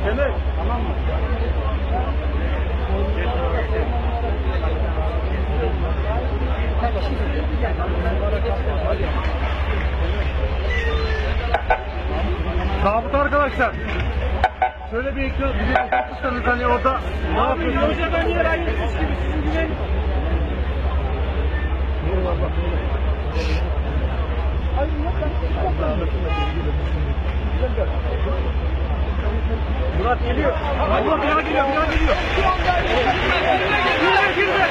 Kemal, tamam mı? Sabit arkadaşlar. Şöyle bir ekran, bir de otursanız hani orada ne yapıyorsunuz? Hocadan yer ayrılmış gibi sizin güven. Murat geliyor. Allah bir daha geliyor, bir daha geliyor. Girme, girme.